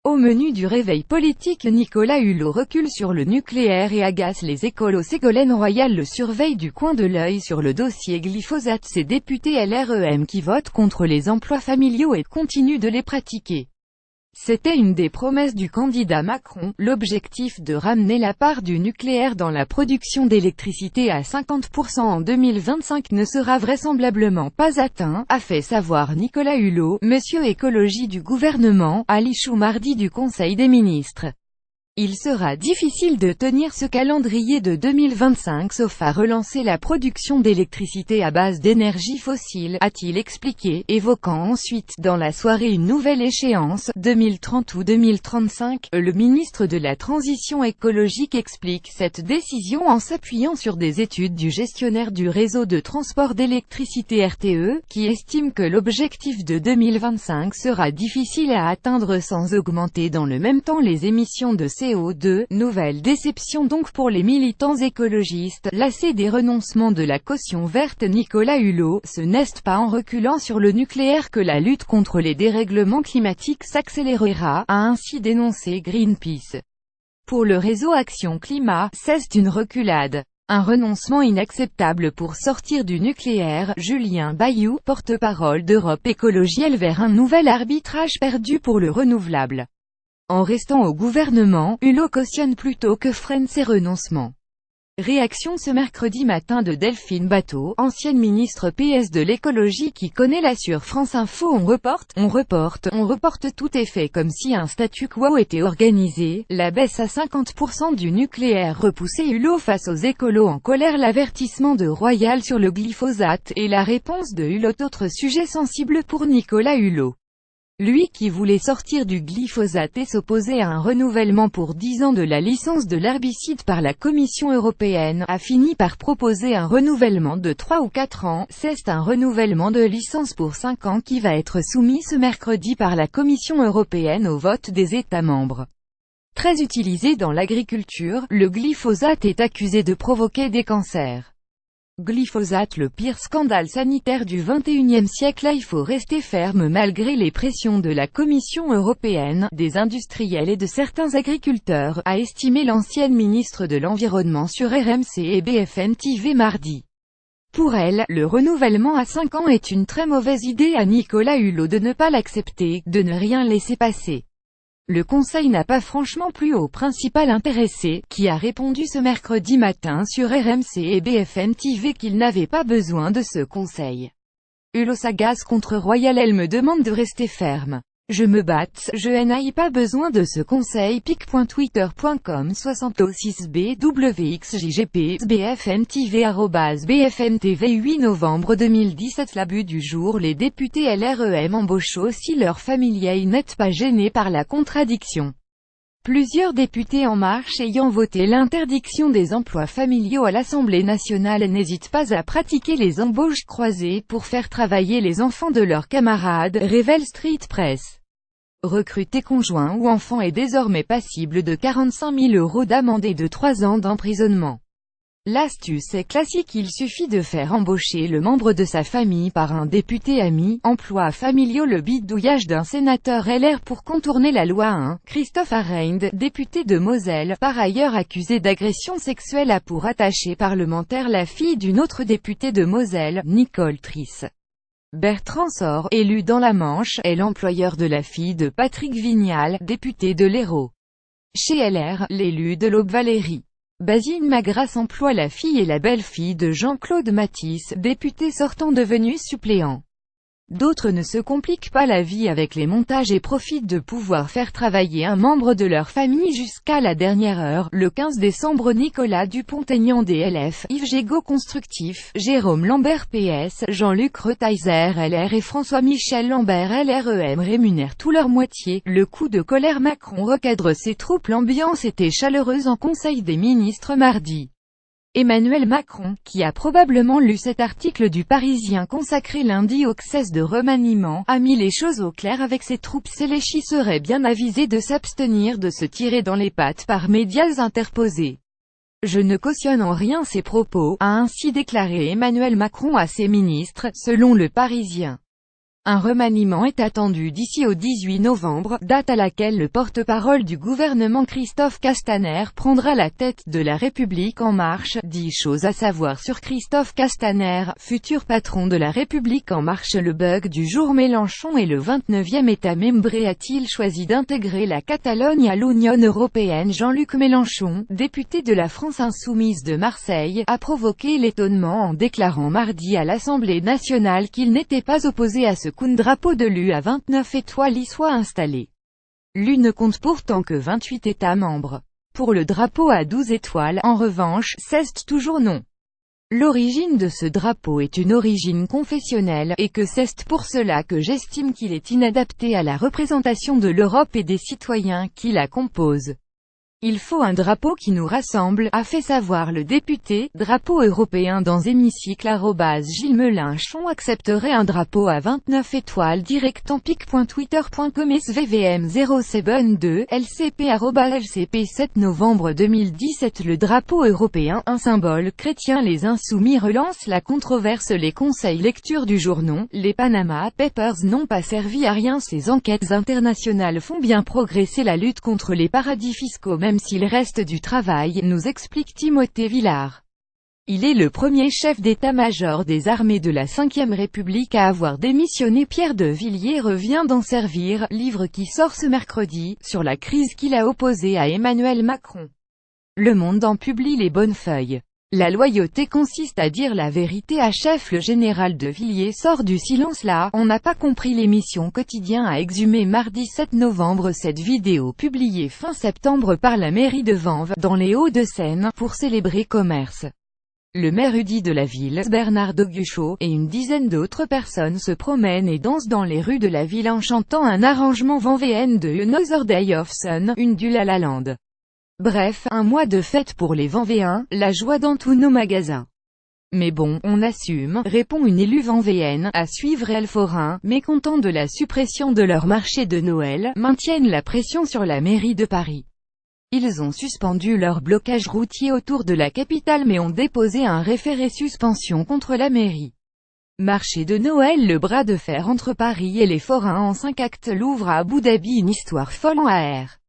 Au menu du réveil politique, Nicolas Hulot recule sur le nucléaire et agace les écolos. Ségolène Royal le surveille du coin de l'œil sur le dossier glyphosate. Ces députés LREM qui votent contre les emplois familiaux et continuent de les pratiquer. C'était une des promesses du candidat Macron, l'objectif de ramener la part du nucléaire dans la production d'électricité à 50% en 2025 ne sera vraisemblablement pas atteint, a fait savoir Nicolas Hulot, monsieur écologie du gouvernement, à l'issue mardi du Conseil des ministres. Il sera difficile de tenir ce calendrier de 2025 sauf à relancer la production d'électricité à base d'énergie fossile, a-t-il expliqué, évoquant ensuite, dans la soirée une nouvelle échéance, 2030 ou 2035. Le ministre de la Transition écologique explique cette décision en s'appuyant sur des études du gestionnaire du réseau de transport d'électricité RTE, qui estime que l'objectif de 2025 sera difficile à atteindre sans augmenter dans le même temps les émissions de CO2, nouvelle déception donc pour les militants écologistes, lassés des renoncements de la caution verte. Nicolas Hulot, ce n'est pas en reculant sur le nucléaire que la lutte contre les dérèglements climatiques s'accélérera, a ainsi dénoncé Greenpeace. Pour le réseau Action Climat, c'est une reculade. Un renoncement inacceptable pour sortir du nucléaire. Julien Bayou, porte-parole d'Europe Écologie Elle vers un nouvel arbitrage perdu pour le renouvelable. En restant au gouvernement, Hulot cautionne plutôt que freine ses renoncements. Réaction ce mercredi matin de Delphine Batho, ancienne ministre PS de l'écologie qui connaît la sur France Info. On reporte, tout est fait comme si un statu quo était organisé. La baisse à 50% du nucléaire repoussée. Hulot face aux écolos en colère. L'avertissement de Royal sur le glyphosate, et la réponse de Hulot. Autre sujet sensible pour Nicolas Hulot. Lui qui voulait sortir du glyphosate et s'opposer à un renouvellement pour 10 ans de la licence de l'herbicide par la Commission européenne, a fini par proposer un renouvellement de 3 ou 4 ans. C'est un renouvellement de licence pour 5 ans qui va être soumis ce mercredi par la Commission européenne au vote des États membres. Très utilisé dans l'agriculture, le glyphosate est accusé de provoquer des cancers. Glyphosate, le pire scandale sanitaire du XXIe siècle. Il faut rester ferme malgré les pressions de la Commission européenne, des industriels et de certains agriculteurs, a estimé l'ancienne ministre de l'Environnement sur RMC et BFM TV mardi. Pour elle, le renouvellement à 5 ans est une très mauvaise idée. À Nicolas Hulot de ne pas l'accepter, de ne rien laisser passer. Le Conseil n'a pas franchement plu au principal intéressé, qui a répondu ce mercredi matin sur RMC et BFM TV qu'il n'avait pas besoin de ce Conseil. Hulot s'agace contre Royal. Elle me demande de rester ferme. Je me batte, je n'ai pas besoin de ce conseil. pic.twitter.com 66BWXJGP BFM TV @BFM TV 8 novembre 2017. L'abus du jour. Les députés LREM embauchent aussi leurs familiers. N'êtes pas gênés par la contradiction. Plusieurs députés En Marche ayant voté l'interdiction des emplois familiaux à l'Assemblée nationale n'hésitent pas à pratiquer les embauches croisées pour faire travailler les enfants de leurs camarades, révèle Street Press. Recruter conjoint ou enfant est désormais passible de 45 000 € d'amende et de 3 ans d'emprisonnement. L'astuce est classique, il suffit de faire embaucher le membre de sa famille par un député ami. Emplois familiaux. Le bidouillage d'un sénateur LR pour contourner la loi 1. Christophe Arend, député de Moselle, par ailleurs accusé d'agression sexuelle, a pour attachée parlementaire la fille d'une autre députée de Moselle, Nicole Triss. Bertrand Sor, élu dans la Manche, est l'employeur de la fille de Patrick Vignal, député de l'Hérault. Chez LR, l'élu de l'Aube Valérie Basile Magras emploie la fille et la belle-fille de Jean-Claude Mathis, député sortant devenu suppléant. D'autres ne se compliquent pas la vie avec les montages et profitent de pouvoir faire travailler un membre de leur famille jusqu'à la dernière heure. Le 15 décembre, Nicolas Dupont-Aignan DLF, Yves Gégaud Constructif, Jérôme Lambert PS, Jean-Luc Retheiser LR et François-Michel Lambert LREM rémunèrent tout leur moitié. Le coup de colère. Macron recadre ses troupes. L'ambiance était chaleureuse en Conseil des ministres mardi. Emmanuel Macron, qui a probablement lu cet article du Parisien consacré lundi au cesse de remaniement, a mis les choses au clair avec ses troupes. Séléchi serait bien avisé de s'abstenir de se tirer dans les pattes par médias interposés. Je ne cautionne en rien ces propos, a ainsi déclaré Emmanuel Macron à ses ministres, selon le Parisien. Un remaniement est attendu d'ici au 18 novembre, date à laquelle le porte-parole du gouvernement Christophe Castaner prendra la tête de La République En Marche. 10 choses à savoir sur Christophe Castaner, futur patron de La République En Marche. Le bug du jour: Mélenchon est le 29e État membre et a-t-il choisi d'intégrer la Catalogne à l'Union européenne? Jean-Luc Mélenchon, député de la France Insoumise de Marseille, a provoqué l'étonnement en déclarant mardi à l'Assemblée nationale qu'il n'était pas opposé à ce qu'un drapeau de l'U à 29 étoiles y soit installé. L'U ne compte pourtant que 28 États membres. Pour le drapeau à 12 étoiles, en revanche, c'est toujours non. L'origine de ce drapeau est une origine confessionnelle, et que c'est pour cela que j'estime qu'il est inadapté à la représentation de l'Europe et des citoyens qui la composent. Il faut un drapeau qui nous rassemble, a fait savoir le député. Drapeau européen dans hémicycle. Gilles Mélenchon accepterait un drapeau à 29 étoiles direct en pic.twitter.com svvm072 lcp @lcp 7 novembre 2017. Le drapeau européen, un symbole chrétien. Les Insoumis relancent la controverse. Les conseils lecture du jour: non, les Panama Papers n'ont pas servi à rien. Ces enquêtes internationales font bien progresser la lutte contre les paradis fiscaux, même s'il reste du travail, nous explique Timothée Villard. Il est le premier chef d'état-major des armées de la Ve République à avoir démissionné. Pierre de Villiers revient d'en servir, livre qui sort ce mercredi, sur la crise qu'il a opposée à Emmanuel Macron. Le Monde en publie les bonnes feuilles. La loyauté consiste à dire la vérité à chef. Le général de Villiers sort du silence. Là, on n'a pas compris. L'émission Quotidien a exhumé mardi 7 novembre cette vidéo publiée fin septembre par la mairie de Vanves, dans les Hauts-de-Seine, pour célébrer commerce. Le maire Udi de la ville, Bernard Doguchot, et une dizaine d'autres personnes se promènent et dansent dans les rues de la ville en chantant un arrangement vanvéen de Another Day of Sun, une du La La Land. Bref, un mois de fête pour les Vanvéens, la joie dans tous nos magasins. Mais bon, on assume, répond une élue vanvéenne. À suivre. Les forains, mécontents de la suppression de leur marché de Noël, maintiennent la pression sur la mairie de Paris. Ils ont suspendu leur blocage routier autour de la capitale mais ont déposé un référé suspension contre la mairie. Marché de Noël. Le bras de fer entre Paris et les forains en 5 actes. Louvre à Abu Dhabi, une histoire folle en AR.